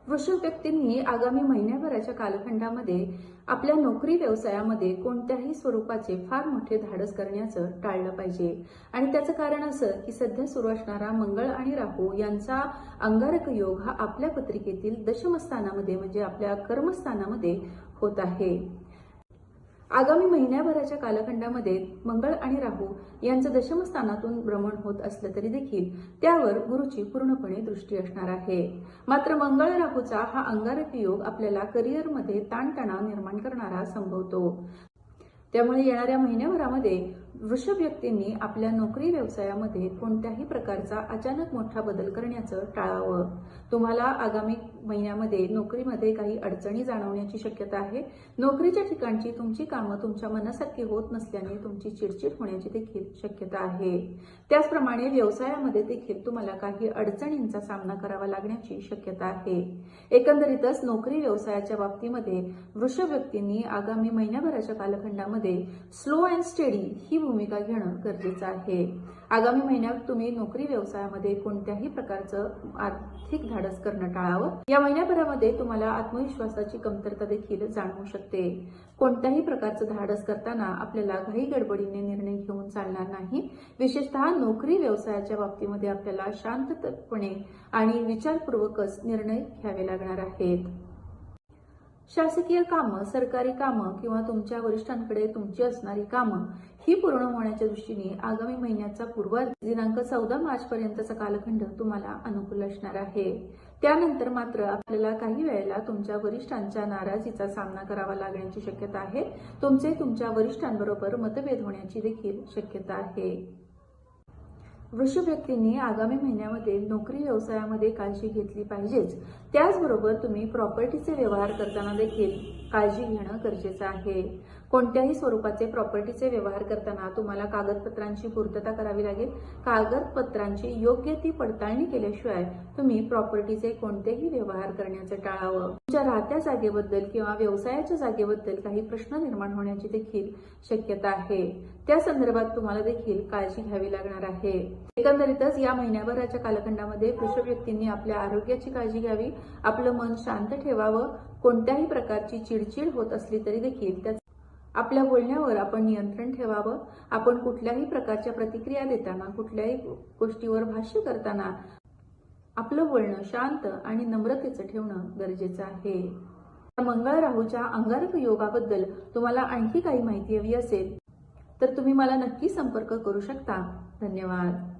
वृषभ व्यक्तींनी आगामी महिन्याभराच्या कालखंडामध्ये आपल्या नोकरी व्यवसायामध्ये कोणत्याही स्वरूपाचे फार मोठे धाडस करण्याचं टाळलं पाहिजे। आणि त्याचं कारण असं की सध्या सुरू असणारा मंगळ आणि राहू यांचा अंगारक योग हा आपल्या पत्रिकेतील दशमस्थानामध्ये म्हणजे आपल्या कर्मस्थानामध्ये होत आहे। आगामी महिन्याभराच्या कालखंडामध्ये मंगळ आणि राहू यांचं दशमस्थानातून भ्रमण होत असलं तरी देखील त्यावर गुरुची पूर्णपणे दृष्टी असणार आहे। मात्र मंगळ राहूचा हा अंगारकी योग आपल्याला करिअरमध्ये ताणतणाव निर्माण करणारा संभवतो। त्यामुळे येणाऱ्या महिन्याभरामध्ये वृषभ व्यक्तींनी आपल्या नोकरी व्यवसायामध्ये कोणत्याही प्रकारचा अचानक मोठा बदल करण्याचं टाळावं। तुम्हाला आगामी महिन्यामध्ये नोकरीमध्ये काही अडचणी जाणवण्याची शक्यता आहे। नोकरीच्या ठिकाणची तुमची कामं तुमच्या मनासारखी होत नसल्याने तुमची चिडचिड होण्याची देखील शक्यता आहे। त्याचप्रमाणे व्यवसायामध्ये देखील तुम्हाला काही अडचणींचा सामना करावा लागण्याची शक्यता आहे। एकंदरीतच नोकरी व्यवसायाच्या बाबतीमध्ये वृषभ व्यक्तींनी आगामी महिन्याभराच्या कालखंडामध्ये स्लो अँड स्टेडी ही भूमिका घेणं गरजेचं आहे। आगामी महिन्यात तुम्ही नोकरी व्यवसायामध्ये कोणत्याही प्रकारचं आर्थिक धाडस करणं टाळावं। या महिन्याभरामध्ये तुम्हाला आत्मविश्वासाची कमतरता देखील जाणवू शकते। कोणत्याही प्रकारचं धाडस करताना आपल्याला घाई गडबडीने निर्णय घेऊन चालणार नाही। विशेषतः नोकरी व्यवसायाच्या बाबतीमध्ये आपल्याला शांतपणे आणि विचारपूर्वकच निर्णय घ्यावे लागणार आहेत। शासकीय कामं, सरकारी कामं किंवा तुमच्या वरिष्ठांकडे तुमची असणारी कामं ही पूर्ण होण्याच्या दृष्टीने आगामी महिन्याचा पूर्वार्ध दिनांक 14 मार्च पर्यंतचा कालखंड तुम्हाला अनुकूल असणार आहे। त्यानंतर मात्र आपल्याला काही वेळेला तुमच्या वरिष्ठांच्या नाराजीचा सामना करावा लागण्याची शक्यता आहे। तुमच्या वरिष्ठांबरोबर मतभेद होण्याची देखील शक्यता आहे। वृषभ व्यक्तींनी आगामी महिन्यामध्ये नोकरी व्यवसायामध्ये काळजी घेतली पाहिजेच। त्याचबरोबर तुम्ही प्रॉपर्टीचे व्यवहार करताना देखील काळजी घेणं गरजेचं आहे। कोणत्याही स्वरूपाचे प्रॉपर्टीचे व्यवहार करताना तुम्हाला कागदपत्रांची पूर्तता करावी लागेल। कागदपत्रांची योग्य ती पडताळणी केल्याशिवाय तुम्ही प्रॉपर्टीचे कोणतेही व्यवहार करण्याचं टाळावं। तुमच्या राहत्या जागेबद्दल किंवा व्यवसायाच्या जागेबद्दल काही प्रश्न निर्माण होण्याची देखील शक्यता आहे। त्या संदर्भात तुम्हाला देखील काळजी घ्यावी लागणार आहे। एकंदरीतच या महिन्याभराच्या कालखंडामध्ये वृषभ व्यक्तींनी आपल्या आरोग्याची काळजी घ्यावी, आपलं मन शांत ठेवावं। कोणत्याही प्रकारची चिडचिड होत असली तरी देखील आपल्या बोलण्यावर आपण नियंत्रण ठेवावं। आपण कुठल्याही प्रकारच्या प्रतिक्रिया देताना, कुठल्याही गोष्टीवर भाष्य करताना आपलं बोलणं शांत आणि नम्रतेचं ठेवणं गरजेचं आहे। मंगळ राहूच्या अंगारक योगाबद्दल तुम्हाला आणखी काही माहिती हवी असेल तर तुम्ही मला नक्की संपर्क करू शकता। धन्यवाद।